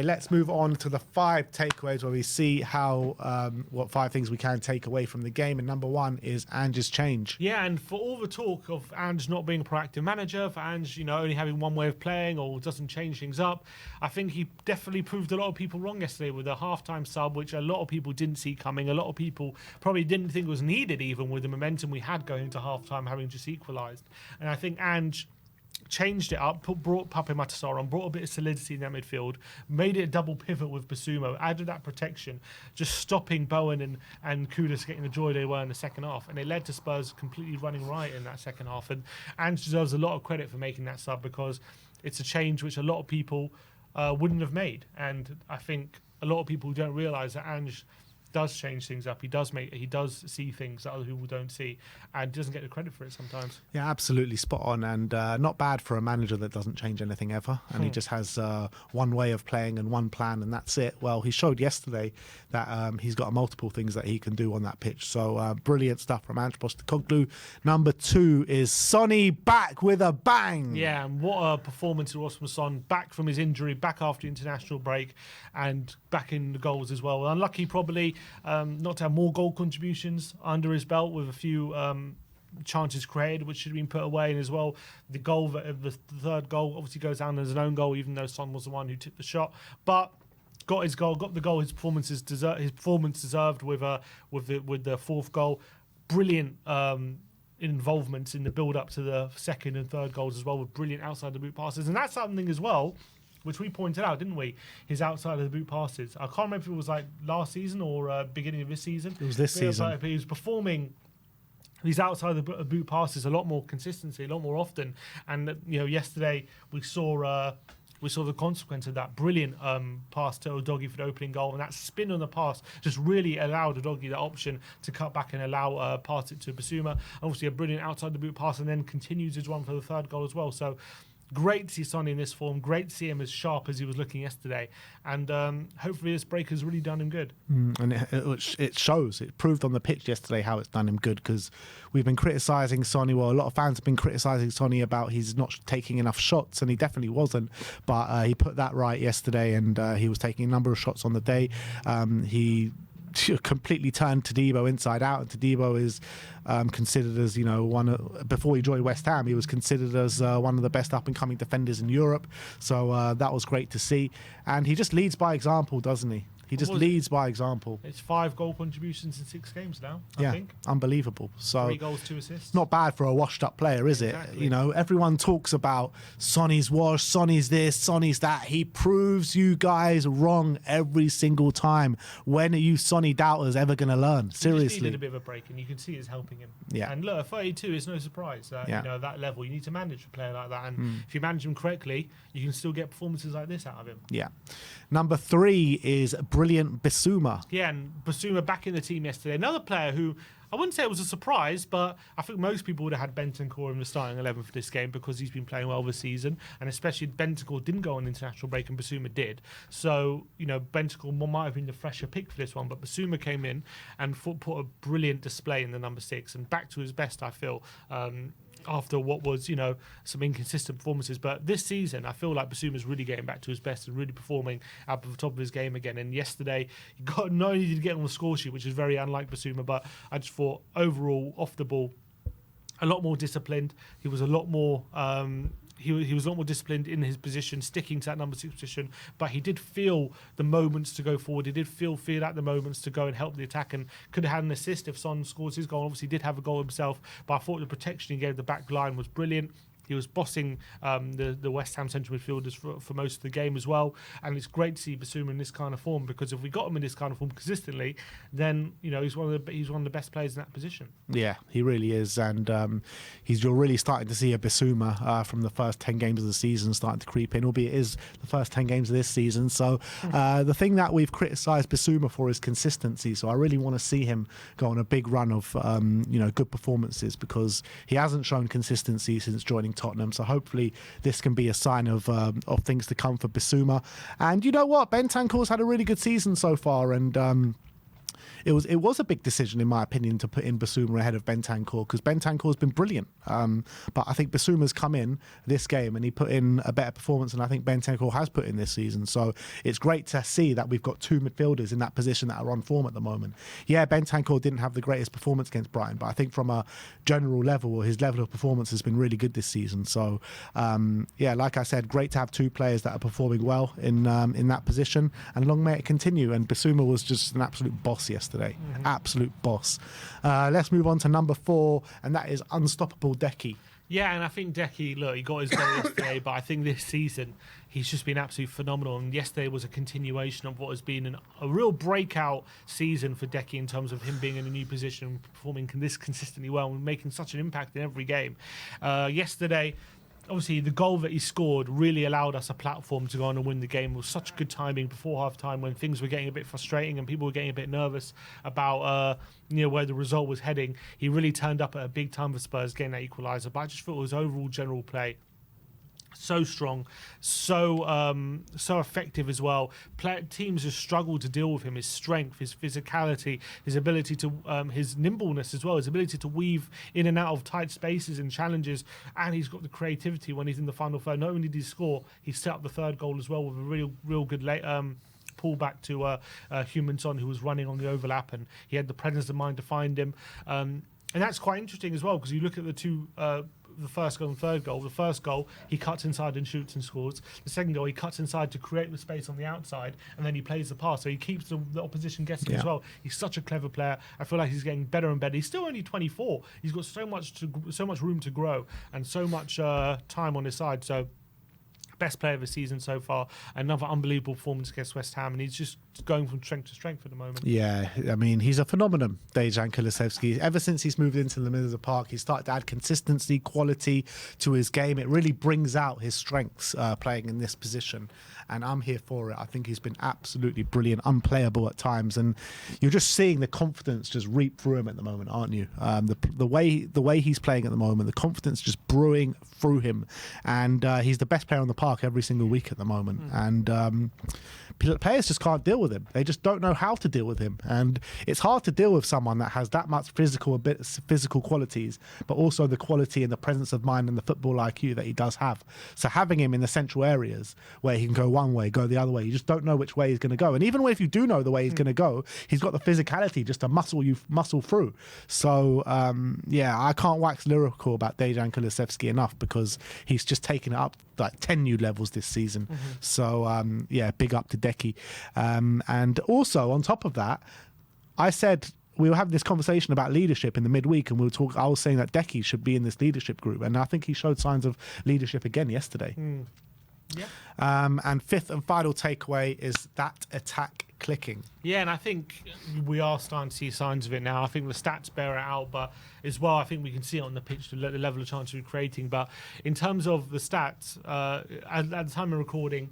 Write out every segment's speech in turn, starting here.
Let's move on to the 5 takeaways where we see how what 5 things we can take away from the game. And number 1 is Ans Change. Yeah, and for all the talk of Ans not being a proactive manager, for Ans, only having one way of playing or doesn't change things up, I think he definitely proved a lot of people wrong yesterday with a halftime sub, which a lot of people didn't see coming. A lot of people probably didn't think was needed, even with the momentum we had going into halftime, having just equalised. And I think Ans changed it up, brought Pape Matar on, brought a bit of solidity in that midfield, made it a double pivot with Basuma, added that protection, just stopping Bowen and Kudus getting the joy they were in the second half. And it led to Spurs completely running riot in that second half. And Ange deserves a lot of credit for making that sub, because it's a change which a lot of people wouldn't have made. And I think a lot of people don't realise that Ange does change things up. He does see things that other people don't see, and doesn't get the credit for it sometimes. Yeah, absolutely spot on, and not bad for a manager that doesn't change anything ever, and he just has one way of playing and one plan, and that's it. Well, he showed yesterday that he's got multiple things that he can do on that pitch. So brilliant stuff from Ange Postecoglou. Number 2 is Sonny back with a bang. Yeah, and what a performance it was from Son, back from his injury, back after the international break, and back in the goals as well. Unlucky probably not to have more goal contributions under his belt, with a few chances created which should have been put away. And as well, the third goal obviously goes down as an own goal, even though Son was the one who tipped the shot, but got his goal, got the goal his performance deserved with the fourth goal. Brilliant involvement in the build up to the second and third goals as well, with brilliant outside the boot passes. And that's something as well which we pointed out, didn't we? His outside of the boot passes. I can't remember if it was like last season or beginning of this season. It was this season. But he was performing these outside of the boot passes a lot more consistency, a lot more often. And yesterday we saw the consequence of that. Brilliant pass to Udogie for the opening goal, and that spin on the pass just really allowed Udogie the option to cut back and allow pass it to Basuma. Obviously a brilliant outside the boot pass, and then continues his run for the third goal as well. So great to see Sonny in this form. Great to see him as sharp as he was looking yesterday. And hopefully this break has really done him good. And it shows. It proved on the pitch yesterday how it's done him good, because we've been criticising Sonny. Well, a lot of fans have been criticising Sonny about he's not taking enough shots, and he definitely wasn't. But he put that right yesterday, and he was taking a number of shots on the day. He completely turned Todibo inside out, and Todibo is considered as before he joined West Ham, he was considered as one of the best up and coming defenders in Europe. So that was great to see, and he just leads by example, doesn't he? He just leads by example. It's 5 goal contributions in 6 games now, I think. Unbelievable. So 3 goals, 2 assists. Not bad for a washed-up player, is it? Everyone talks about Sonny's washed, Sonny's this, Sonny's that. He proves you guys wrong every single time. When are you Sonny doubters ever going to learn? Seriously. He just needed a bit of a break, and you can see it's helping him. Yeah. And look, 32 is no surprise. That level, you need to manage a player like that. And if you manage him correctly, you can still get performances like this out of him. Yeah. Number 3 is brilliant Basuma. Yeah, and Basuma back in the team yesterday. Another player who, I wouldn't say it was a surprise, but I think most people would have had Bentancur in the starting 11 for this game, because he's been playing well this season, and especially Bentancur didn't go on international break and Basuma did. So, Bentancur might have been the fresher pick for this one, but Basuma came in and put a brilliant display in the number 6 and back to his best, I feel. After what was, some inconsistent performances. But this season, I feel like Basuma's really getting back to his best and really performing at the top of his game again. And yesterday, he not only did he get on the score sheet, which is very unlike Basuma, but I just thought overall, off the ball, a lot more disciplined. He was a lot more... He was a lot more disciplined in his position, sticking to that number 6 position, but he did feel the moments to go forward. He did feel out the moments to go and help the attack, and could have had an assist if Son scores his goal. Obviously, he did have a goal himself, but I thought the protection he gave the back line was brilliant. He was bossing the West Ham central midfielders for most of the game as well. And it's great to see Basuma in this kind of form, because if we got him in this kind of form consistently, then he's one of the best players in that position. Yeah, he really is, and you're really starting to see a Basuma from the first 10 games of the season starting to creep in, albeit it is the first 10 games of this season. So the thing that we've criticised Basuma for is consistency. So I really want to see him go on a big run of good performances, because he hasn't shown consistency since joining Tottenham. So hopefully this can be a sign of things to come for Basuma. And you know what? Bentancur's had a really good season so far, and it was a big decision, in my opinion, to put in Basuma ahead of Bentancur, because Bentancur's been brilliant. But I think Basuma's come in this game and he put in a better performance than I think Bentancur has put in this season. So it's great to see that we've got two midfielders in that position that are on form at the moment. Yeah, Bentancur didn't have the greatest performance against Brighton, but I think from a general level, his level of performance has been really good this season. So yeah, like I said, great to have two players that are performing well in that position, and long may it continue. And Basuma was just an absolute boss yesterday. Absolute boss. Let's move on to number 4, and that is unstoppable Decky. Yeah, and I think Decky, look, he got his goal yesterday, but I think this season he's just been absolutely phenomenal. And yesterday was a continuation of what has been a real breakout season for Decky in terms of him being in a new position and performing this consistently well and making such an impact in every game. Yesterday, obviously, the goal that he scored really allowed us a platform to go on and win the game. It was such good timing before half-time when things were getting a bit frustrating and people were getting a bit nervous about where the result was heading. He really turned up at a big time for Spurs getting that equaliser. But I just thought it was overall general play so strong, so effective as well. Teams just struggle to deal with him. His strength, his physicality, his ability to, his nimbleness as well, his ability to weave in and out of tight spaces and challenges, and he's got the creativity when he's in the final third. Not only did he score, he set up the third goal as well with a real good late pull back to Heung-min Son, who was running on the overlap, and he had the presence of mind to find him. And that's quite interesting as well, because you look at the two. The first goal and third goal. The first goal, he cuts inside and shoots and scores. The second goal, he cuts inside to create the space on the outside, and then he plays the pass. So he keeps the opposition guessing as well. He's such a clever player. I feel like he's getting better and better. He's still only 24. He's got so much room to grow and so much time on his side. So best player of the season so far. Another unbelievable performance against West Ham, and he's just going from strength to strength at the moment. Yeah, I mean, he's a phenomenon, Dejan Kulusevski. Ever since he's moved into the middle of the park, he's started to add consistency, quality to his game. It really brings out his strengths playing in this position, and I'm here for it. I think he's been absolutely brilliant, unplayable at times, and you're just seeing the confidence just reap through him at the moment, aren't you? The way he's playing at the moment, the confidence just brewing through him, and he's the best player on the park every single week at the moment, and players just can't deal with him. They just don't know how to deal with him, and it's hard to deal with someone that has that much physical qualities, but also the quality and the presence of mind and the football IQ that he does have. So having him in the central areas where he can go one way, go the other way, you just don't know which way he's going to go. And even if you do know the way he's going to go, he's got the physicality just to muscle through. So yeah, I can't wax lyrical about Dejan Kulusevski enough, because he's just taken it up like 10 new levels this season. So yeah, big up to Decky. And also on top of that, I said we were having this conversation about leadership in the midweek, and I was saying that Decky should be in this leadership group, and I think he showed signs of leadership again yesterday. Yeah. And fifth and final takeaway is that attack clicking. Yeah, and I think we are starting to see signs of it now. I think the stats bear it out, but as well, I think we can see it on the pitch, the level of chance we're creating. But in terms of the stats, at the time of recording,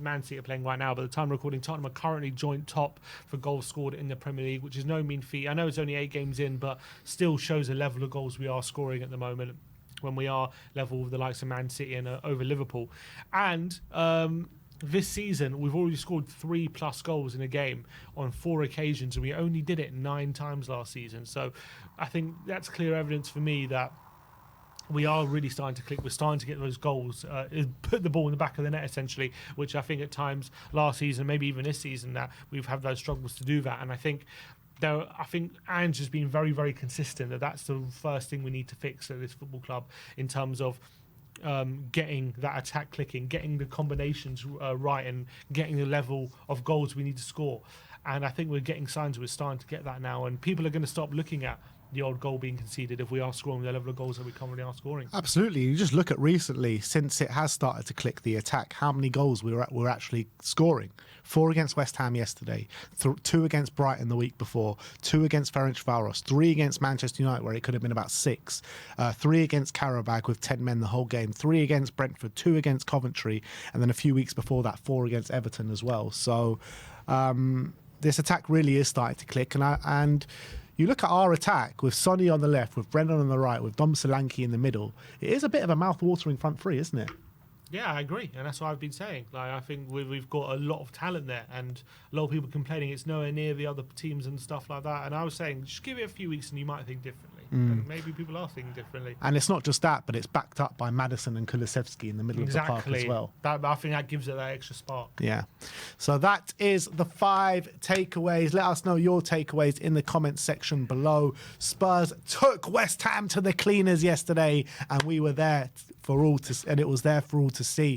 Man City are playing right now, but at the time of recording, Tottenham are currently joint top for goals scored in the Premier League, which is no mean feat. I know it's only 8 games in, but still shows the level of goals we are scoring at the moment, when we are level with the likes of Man City and over Liverpool. And this season, we've already scored 3+ goals in a game on 4 occasions, and we only did it 9 times last season. So I think that's clear evidence for me that we are really starting to click. We're starting to get those goals, put the ball in the back of the net, essentially, which I think at times last season, maybe even this season, that we've had those struggles to do that. And I think Ange has been very, very consistent that's the first thing we need to fix at this football club, in terms of getting that attack clicking, getting the combinations right, and getting the level of goals we need to score. And I think we're getting signs we're starting to get that now, and people are going to stop looking at the old goal being conceded if we are scoring the level of goals that we currently are scoring. Absolutely. You just look at recently, since it has started to click the attack, how many goals we're actually scoring. 4 against West Ham yesterday, 2 against Brighton the week before, 2 against Ferencváros, 3 against Manchester United, where it could have been about 6, 3 against Qarabag with 10 men the whole game, 3 against Brentford, 2 against Coventry, and then a few weeks before that, 4 against Everton as well. So this attack really is starting to click, and you look at our attack with Sonny on the left, with Brendan on the right, with Dom Solanke in the middle. It is a bit of a mouth-watering front three, isn't it? Yeah, I agree, and that's what I've been saying. Like, I think we've got a lot of talent there, and a lot of people complaining it's nowhere near the other teams and stuff like that. And I was saying, just give it a few weeks, and you might think differently. And maybe people are thinking differently. And it's not just that, but it's backed up by Madison and Kulusevski in the middle of the park as well. I think that gives it that extra spark. Yeah. So that is the 5 takeaways. Let us know your takeaways in the comments section below. Spurs took West Ham to the cleaners yesterday, and we were there and it was there for all to see.